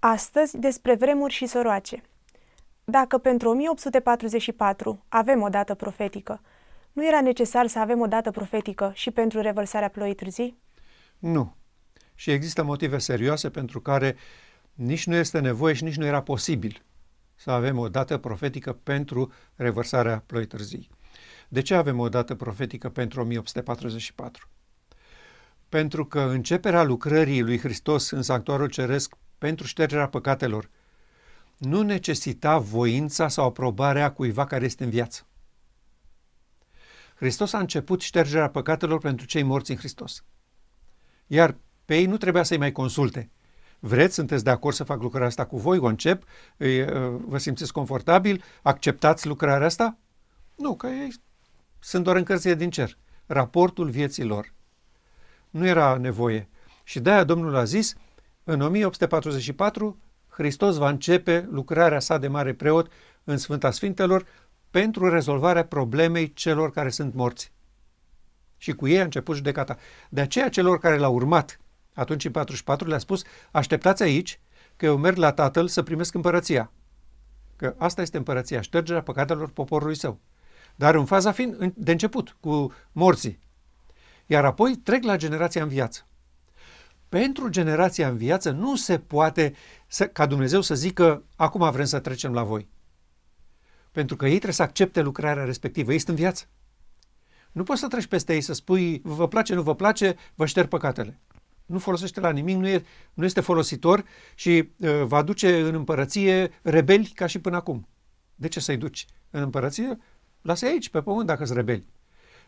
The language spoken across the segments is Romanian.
Astăzi, despre vremuri și soroace. Dacă pentru 1844 avem o dată profetică, nu era necesar să avem o dată profetică și pentru revărsarea ploii târzii? Nu. Și există motive serioase pentru care nici nu este nevoie și nici nu era posibil să avem o dată profetică pentru revărsarea ploii târzii. De ce avem o dată profetică pentru 1844? Pentru că începerea lucrării lui Hristos în sanctuarul ceresc pentru ștergerea păcatelor nu necesita voința sau aprobarea cuiva care este în viață. Hristos a început ștergerea păcatelor pentru cei morți în Hristos. Iar pe ei nu trebuia să-i mai consulte. Vreți, sunteți de acord să fac lucrarea asta cu voi, o încep, vă simțiți confortabil, acceptați lucrarea asta? Nu, că ei sunt doar încălzire din cer. Raportul vieții lor. Nu era nevoie. Și de-aia Domnul a zis, în 1844, Hristos va începe lucrarea sa de mare preot în Sfânta Sfintelor pentru rezolvarea problemei celor care sunt morți. Și cu ei a început judecata. De aceea celor care l-au urmat atunci în 44 le-a spus, așteptați aici că eu merg la Tatăl să primesc împărăția. Că asta este împărăția, ștergerea păcatelor poporului său. Dar în faza fiind de început, cu morții. Iar apoi trec la generația în viață. Pentru generația în viață nu se poate ca Dumnezeu să zică, acum vrem să trecem la voi. Pentru că ei trebuie să accepte lucrarea respectivă. Ei sunt în viață. Nu poți să treci peste ei să spui, vă place, nu vă place, vă șterg păcatele. Nu folosește la nimic, nu este folositor și va duce în împărăție rebeli ca și până acum. De ce să-i duci în împărăție? Lasă-i aici, pe pământ, dacă sunt rebeli.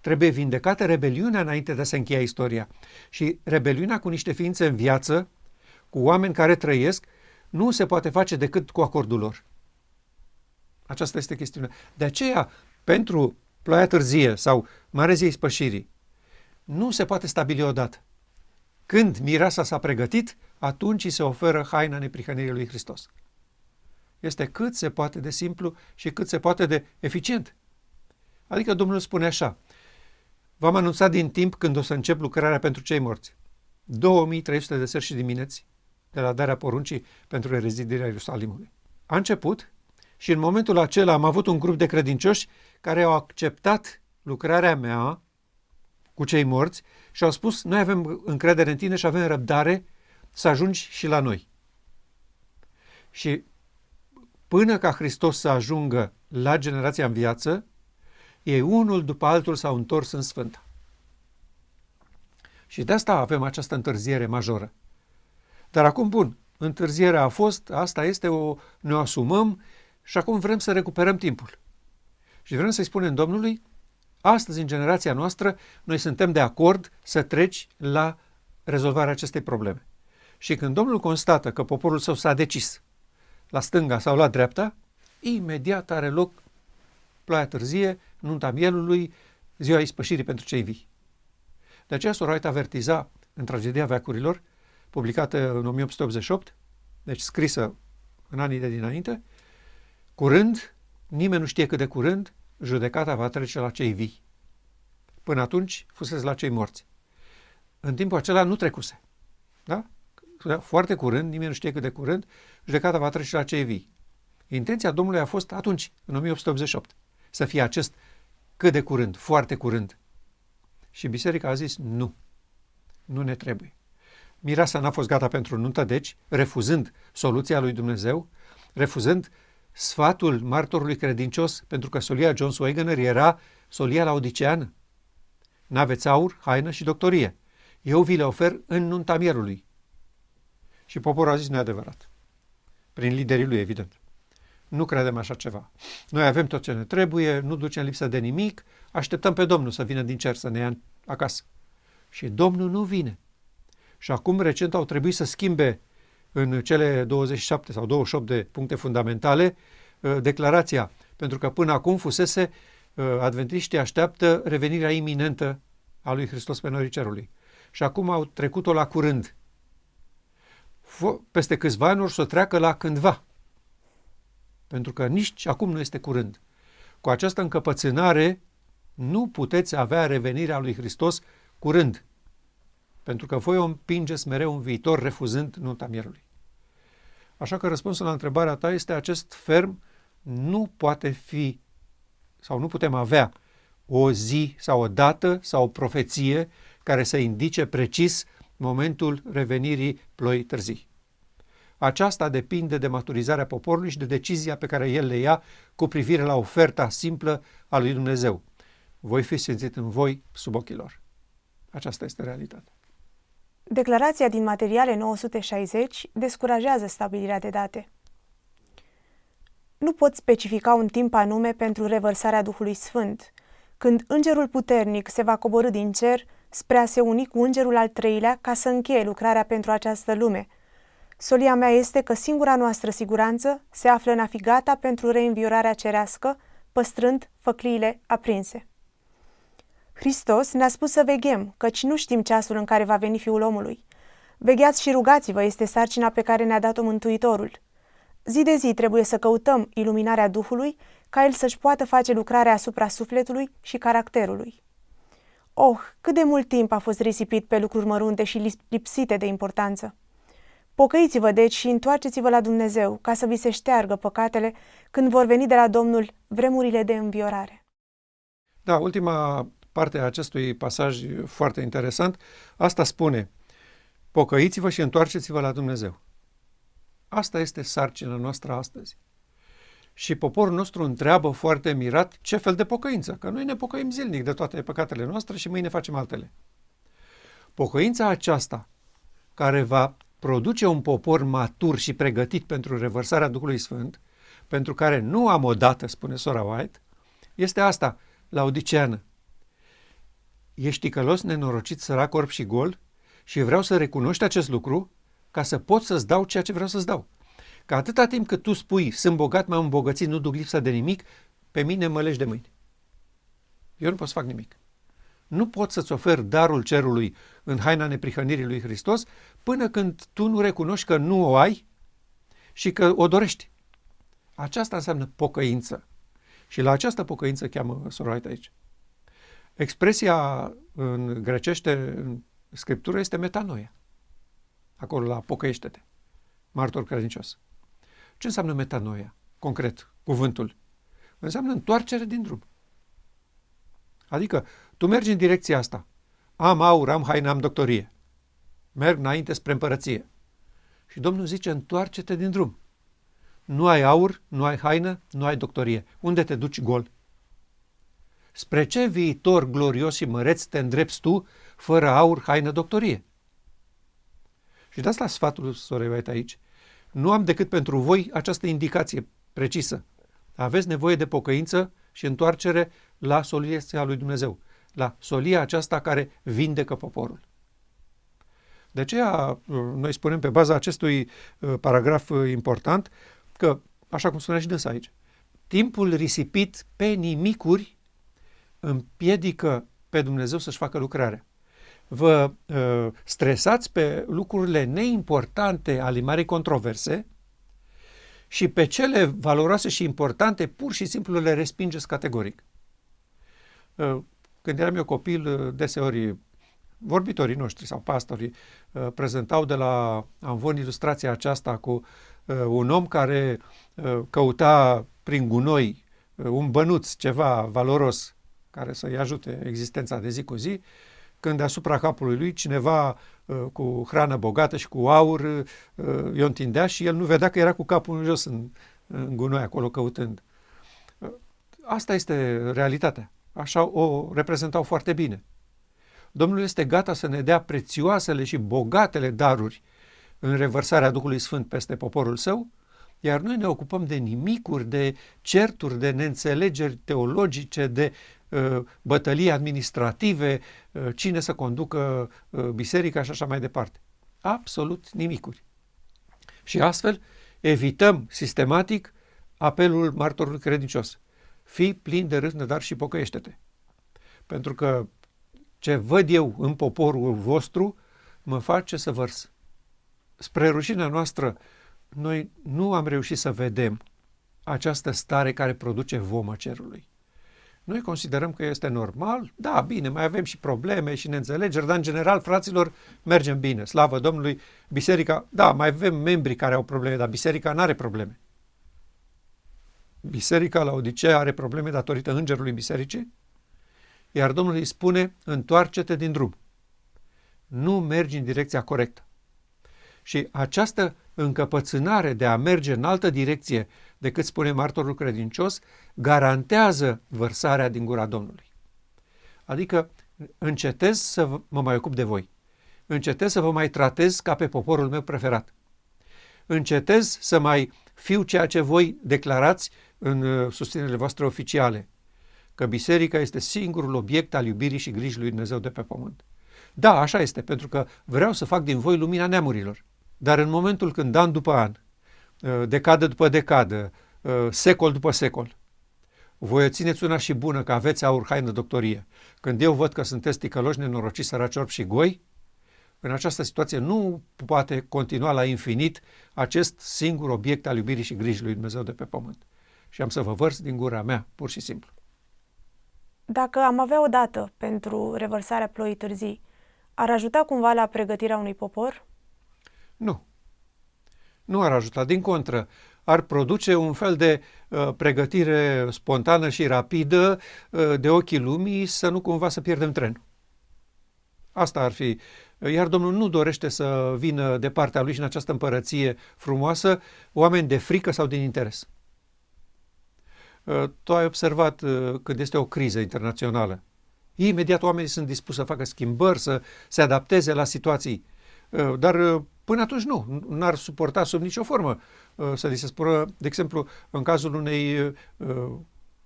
Trebuie vindecată rebeliunea înainte de a se încheia istoria. Și rebeliunea cu niște ființe în viață, cu oameni care trăiesc, nu se poate face decât cu acordul lor. Aceasta este chestiunea. De aceea, pentru ploaia târzie sau Marea Zi a Ispășirii, nu se poate stabili odată. Când mireasa s-a pregătit, atunci îi se oferă haina neprihănirii lui Hristos. Este cât se poate de simplu și cât se poate de eficient. Adică Domnul spune așa, v-am anunțat din timp când o să încep lucrarea pentru cei morți. 2300 de seri și dimineți de la darea poruncii pentru rezidirea Ierusalimului. A început și în momentul acela am avut un grup de credincioși care au acceptat lucrarea mea cu cei morți și au spus, noi avem încredere în tine și avem răbdare să ajungi și la noi. Și până ca Hristos să ajungă la generația în viață, ei unul după altul s-au întors în Sfânta. Și de asta avem această întârziere majoră. Dar acum, bun, întârzierea a fost, asta este, ne o asumăm și acum vrem să recuperăm timpul. Și vrem să-i spunem Domnului, astăzi, în generația noastră, noi suntem de acord să treci la rezolvarea acestei probleme. Și când Domnul constată că poporul său s-a decis la stânga sau la dreapta, imediat are loc ploaia târzie, nunta mielului, ziua ispășirii pentru cei vii. De aceea Sora avertiza în Tragedia veacurilor, publicată în 1888, deci scrisă în anii de dinainte, curând, nimeni nu știe cât de curând, judecata va trece la cei vii. Până atunci fusese la cei morți. În timpul acela nu trecuse. Da? Foarte curând, nimeni nu știe cât de curând, judecata va trece la cei vii. Intenția Domnului a fost atunci, în 1888, să fie acest cât de curând, foarte curând. Și biserica a zis nu, nu ne trebuie. Mireasa n-a fost gata pentru nuntă, deci, refuzând soluția lui Dumnezeu, refuzând sfatul martorului credincios, pentru că solia John Swaggener era solia laodiceană. N-aveți aur, haină și doctorie. Eu vi le ofer în nunta mielului. Și poporul a zis, nu e adevărat. Prin liderii lui, evident. Nu credem așa ceva. Noi avem tot ce ne trebuie, nu ducem lipsă de nimic, așteptăm pe Domnul să vină din cer să ne ia acasă. Și Domnul nu vine. Și acum recent au trebuit să schimbe în cele 27 sau 28 de puncte fundamentale declarația, pentru că până acum fusese adventiștii așteaptă revenirea iminentă a lui Hristos pe norii cerului. Și acum au trecut-o la curând. Peste câțiva ani or să treacă la cândva. Pentru că nici acum nu este curând. Cu această încăpățânare nu puteți avea revenirea lui Hristos curând. Pentru că voi o împingeți mereu în viitor refuzând nunta mielului. Așa că răspunsul la întrebarea ta este acest ferm nu poate fi sau nu putem avea o zi sau o dată sau o profeție care să indice precis momentul revenirii ploii târzii. Aceasta depinde de maturizarea poporului și de decizia pe care el le ia cu privire la oferta simplă a lui Dumnezeu. Voi fi simțit în voi sub ochii lor. Aceasta este realitatea. Declarația din Materiale 960 descurajează stabilirea de date. Nu pot specifica un timp anume pentru revărsarea Duhului Sfânt, când Îngerul Puternic se va coborî din cer spre a se uni cu Îngerul al treilea ca să încheie lucrarea pentru această lume. Solia mea este că singura noastră siguranță se află în a fi gata pentru reînviorarea cerească, păstrând făcliile aprinse. Hristos ne-a spus să veghem, căci nu știm ceasul în care va veni Fiul omului. Vegheați și rugați-vă este sarcina pe care ne-a dat-o Mântuitorul. Zi de zi trebuie să căutăm iluminarea Duhului, ca El să-și poată face lucrarea asupra sufletului și caracterului. Oh, cât de mult timp a fost risipit pe lucruri mărunte și lipsite de importanță! Pocăiți-vă deci și întoarceți-vă la Dumnezeu, ca să vi se șteargă păcatele când vor veni de la Domnul vremurile de înviorare. Da, ultima parte a acestui pasaj foarte interesant, asta spune: pocăiți-vă și întoarceți-vă la Dumnezeu. Asta este sarcina noastră astăzi. Și poporul nostru întreabă foarte mirat ce fel de pocăință, că noi ne pocăim zilnic de toate păcatele noastre și mâine facem altele. Pocăința aceasta, care va produce un popor matur și pregătit pentru revărsarea Duhului Sfânt, pentru care nu am o dată, spune sora White, este asta, laodiceană. Ești ticălos, nenorocit, sărac, orb și gol și vreau să recunoști acest lucru ca să pot să-ți dau ceea ce vreau să-ți dau. Că atâta timp cât tu spui, sunt bogat, m-am îmbogățit, nu duc lipsa de nimic, pe mine mă legi de mâini. Eu nu pot să fac nimic. Nu pot să-ți ofer darul cerului în haina neprihănirii lui Hristos până când tu nu recunoști că nu o ai și că o dorești. Aceasta înseamnă pocăință. Și la această pocăință cheamă sora White aici. Expresia în grecește, în Scriptură, este metanoia. Acolo la pocăiește-te, martor credincios. Ce înseamnă metanoia? Concret, cuvântul. Înseamnă întoarcere din drum. Adică, tu mergi în direcția asta. Am aur, am haină, am doctorie. Merg înainte spre împărăție. Și Domnul zice, întoarce-te din drum. Nu ai aur, nu ai haină, nu ai doctorie. Unde te duci gol? Spre ce viitor glorios și măreț te îndrepți tu fără aur, haină, doctorie? Și de asta sfatul sorei White aici. Nu am decât pentru voi această indicație precisă. Aveți nevoie de pocăință și întoarcere la solia lui Dumnezeu, la solia aceasta care vindecă poporul. De aceea noi spunem pe baza acestui paragraf important că, așa cum spunea și dânsa aici, timpul risipit pe nimicuri împiedică pe Dumnezeu să-și facă lucrarea. Vă stresați pe lucrurile neimportante ale marii controverse și pe cele valoroase și importante pur și simplu le respingeți categoric. Când eram eu copil, deseori vorbitorii noștri sau pastorii prezentau de la Amvon ilustrația aceasta cu un om care căuta prin gunoi un bănuț, ceva valoros care să-i ajute existența de zi cu zi, când deasupra capului lui cineva cu hrană bogată și cu aur i-o întindea și el nu vedea că era cu capul în jos în gunoi acolo căutând. Asta este realitatea. Așa o reprezentau foarte bine. Domnul este gata să ne dea prețioasele și bogatele daruri în revărsarea Duhului Sfânt peste poporul său, iar noi ne ocupăm de nimicuri, de certuri, de neînțelegeri teologice, de bătălii administrative, cine să conducă biserica și așa mai departe. Absolut nimicuri. Și astfel evităm sistematic apelul martorului credincios. Fii plin de râvnă, dar și pocăiește-te. Pentru că ce văd eu în poporul vostru mă face să vărs. Spre rușinea noastră, noi nu am reușit să vedem această stare care produce vomă cerului. Noi considerăm că este normal, da, bine, mai avem și probleme și neînțelegeri, dar în general, fraților, mergem bine, slavă Domnului, biserica, da, mai avem membri care au probleme, dar biserica nu are probleme. Biserica la Odisea are probleme datorită îngerului bisericii, iar Domnul îi spune, întoarce-te din drum, nu mergi în direcția corectă. Și această încăpățânare de a merge în altă direcție decât spune martorul credincios, garantează vărsarea din gura Domnului. Adică încetez să mă mai ocup de voi. Încetez să vă mai tratez ca pe poporul meu preferat. Încetez să mai fiu ceea ce voi declarați în susținerile voastre oficiale, că biserica este singurul obiect al iubirii și grijii lui Dumnezeu de pe pământ. Da, așa este, pentru că vreau să fac din voi lumina neamurilor. Dar în momentul când an după an, decadă după decadă, secol după secol, voi țineți una și bună că aveți aur, haină, doctorie, când eu văd că sunteți ticăloși, nenorociți, săraci, orbi și goi, în această situație nu poate continua la infinit acest singur obiect al iubirii și grijii lui Dumnezeu de pe pământ. Și am să vă vărs din gura mea, pur și simplu. Dacă am avea o dată pentru revărsarea ploii târzii, ar ajuta cumva la pregătirea unui popor? Nu. Nu ar ajuta. Din contră, ar produce un fel de pregătire spontană și rapidă de ochii lumii să nu cumva să pierdem trenul. Asta ar fi. Iar Domnul nu dorește să vină de partea Lui și în această împărăție frumoasă oameni de frică sau din interes. Tu ai observat când este o criză internațională. Imediat oamenii sunt dispuși să facă schimbări, să se adapteze la situații. Dar până atunci n-ar suporta sub nicio formă să li se spună, de exemplu, în cazul unei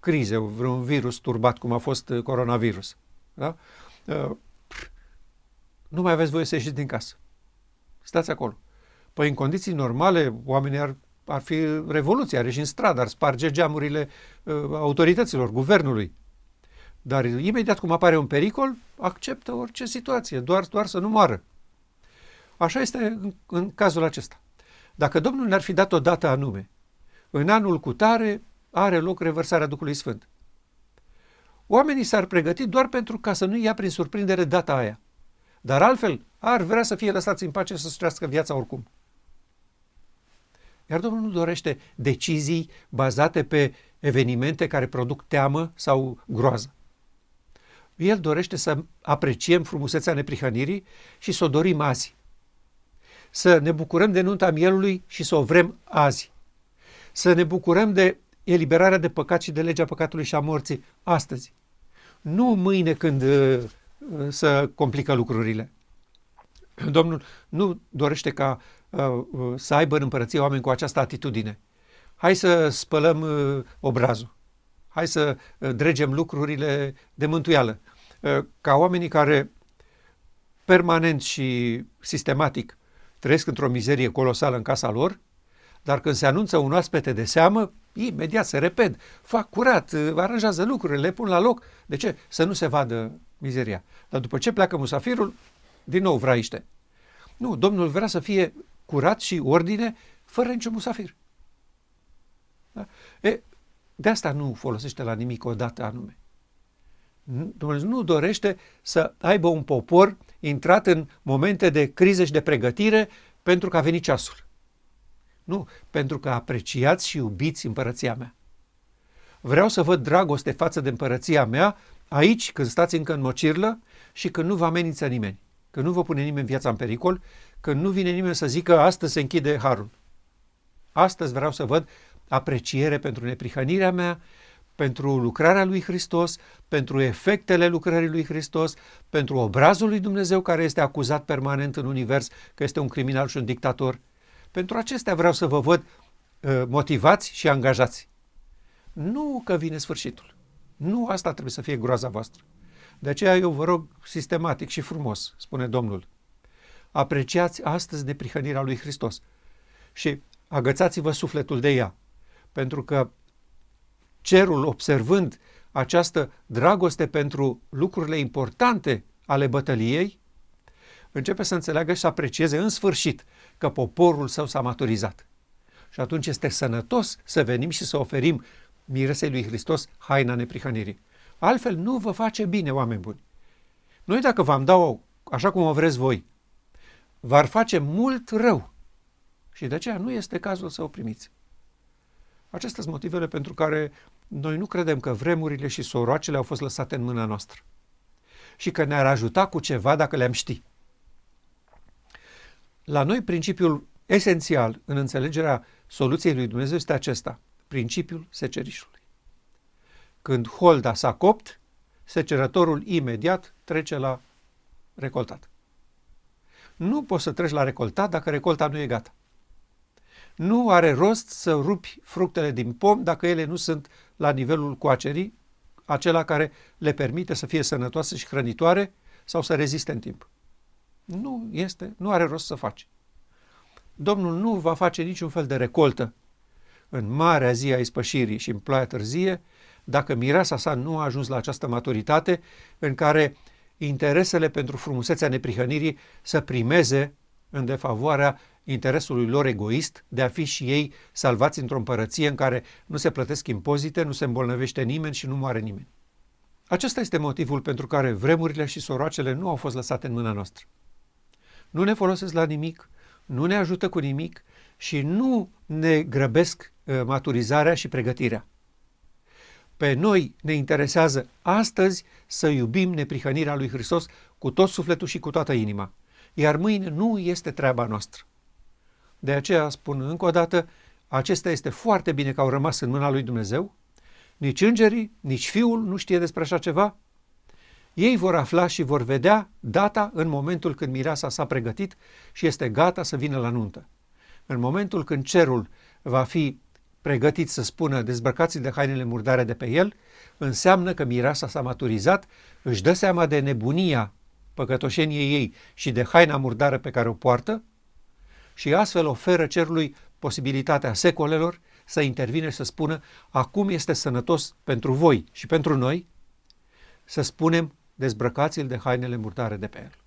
crize, vreun virus turbat, cum a fost coronavirus. Da? Nu mai aveți voie să ieșiți din casă. Stați acolo. Păi în condiții normale, oamenii ar fi revoluție, ar ieși în stradă, ar sparge geamurile autorităților, guvernului. Dar imediat cum apare un pericol, acceptă orice situație, doar să nu moară. Așa este în cazul acesta. Dacă Domnul ne-ar fi dat o dată anume, în anul cutare are loc revărsarea Duhului Sfânt. Oamenii s-ar pregăti doar pentru ca să nu ia prin surprindere data aia. Dar altfel ar vrea să fie lăsați în pace să-și trăiască viața oricum. Iar Domnul nu dorește decizii bazate pe evenimente care produc teamă sau groază. El dorește să apreciem frumusețea neprihănirii și să o dorim azi. Să ne bucurăm de nunta mielului și să o vrem azi. Să ne bucurăm de eliberarea de păcat și de legea păcatului și a morții astăzi. Nu mâine când să complică lucrurile. Domnul nu dorește ca să aibă în împărăție oameni cu această atitudine. Hai să spălăm obrazul. Hai să dregem lucrurile de mântuială. Ca oamenii care permanent și sistematic trăiesc într-o mizerie colosală în casa lor, dar când se anunță un oaspete de seamă, imediat se repede, fac curat, aranjează lucrurile, le pun la loc. De ce? Să nu se vadă mizeria. Dar după ce pleacă musafirul, din nou vraiște. Nu, Domnul vrea să fie curat și ordine fără niciun musafir. Da? De asta nu folosește la nimic odată anume. Dumnezeu nu dorește să aibă un popor intrat în momente de criză și de pregătire pentru că a venit ceasul. Nu, pentru că apreciați și iubiți împărăția mea. Vreau să văd dragoste față de împărăția mea aici, când stați încă în mocirlă și când nu vă amenință nimeni, când nu vă pune nimeni viața în pericol, când nu vine nimeni să zică astăzi se închide harul. Astăzi vreau să văd apreciere pentru neprihănirea mea, pentru lucrarea lui Hristos, pentru efectele lucrării lui Hristos, pentru obrazul lui Dumnezeu care este acuzat permanent în univers că este un criminal și un dictator. Pentru acestea vreau să vă văd motivați și angajați. Nu că vine sfârșitul. Nu asta trebuie să fie groaza voastră. De aceea eu vă rog sistematic și frumos, spune Domnul, apreciați astăzi neprihănirea lui Hristos și agățați-vă sufletul de ea, pentru că cerul, observând această dragoste pentru lucrurile importante ale bătăliei, începe să înțeleagă și să aprecieze în sfârșit că poporul său s-a maturizat. Și atunci este sănătos să venim și să oferim miresei lui Hristos haina neprihănirii. Altfel nu vă face bine, oameni buni. Noi dacă v-am da așa cum o vreți voi, v-ar face mult rău. Și de aceea nu este cazul să o primiți. Acestea sunt motivele pentru care noi nu credem că vremurile și soroacele au fost lăsate în mâna noastră și că ne-ar ajuta cu ceva dacă le-am ști. La noi principiul esențial în înțelegerea soluției lui Dumnezeu este acesta, principiul secerișului. Când holda s-a copt, secerătorul imediat trece la recoltat. Nu poți să treci la recoltat dacă recolta nu e gata. Nu are rost să rupi fructele din pom dacă ele nu sunt la nivelul coacerii, acela care le permite să fie sănătoase și hrănitoare sau să reziste în timp. Nu are rost să faci. Domnul nu va face niciun fel de recoltă în marea zi a ispășirii și în ploaia târzie dacă mireasa sa nu a ajuns la această maturitate în care interesele pentru frumusețea neprihănirii să primeze în defavoarea interesului lor egoist de a fi și ei salvați într-o împărăție în care nu se plătesc impozite, nu se îmbolnăvește nimeni și nu moare nimeni. Acesta este motivul pentru care vremurile și soroacele nu au fost lăsate în mâna noastră. Nu ne folosesc la nimic, nu ne ajută cu nimic și nu ne grăbesc maturizarea și pregătirea. Pe noi ne interesează astăzi să iubim neprihănirea lui Hristos cu tot sufletul și cu toată inima, iar mâine nu este treaba noastră. De aceea spun încă o dată, acesta este foarte bine că au rămas în mâna lui Dumnezeu, nici îngerii, nici Fiul nu știe despre așa ceva. Ei vor afla și vor vedea data în momentul când mireasa s-a pregătit și este gata să vină la nuntă. În momentul când cerul va fi pregătit să spună dezbrăcați de hainele murdare de pe el, înseamnă că mireasa s-a maturizat, își dă seama de nebunia păcătoșeniei ei și de haina murdară pe care o poartă și astfel oferă cerului posibilitatea secolelor să intervine și să spună acum este sănătos pentru voi și pentru noi să spunem dezbrăcați-l de hainele murdare de pe el.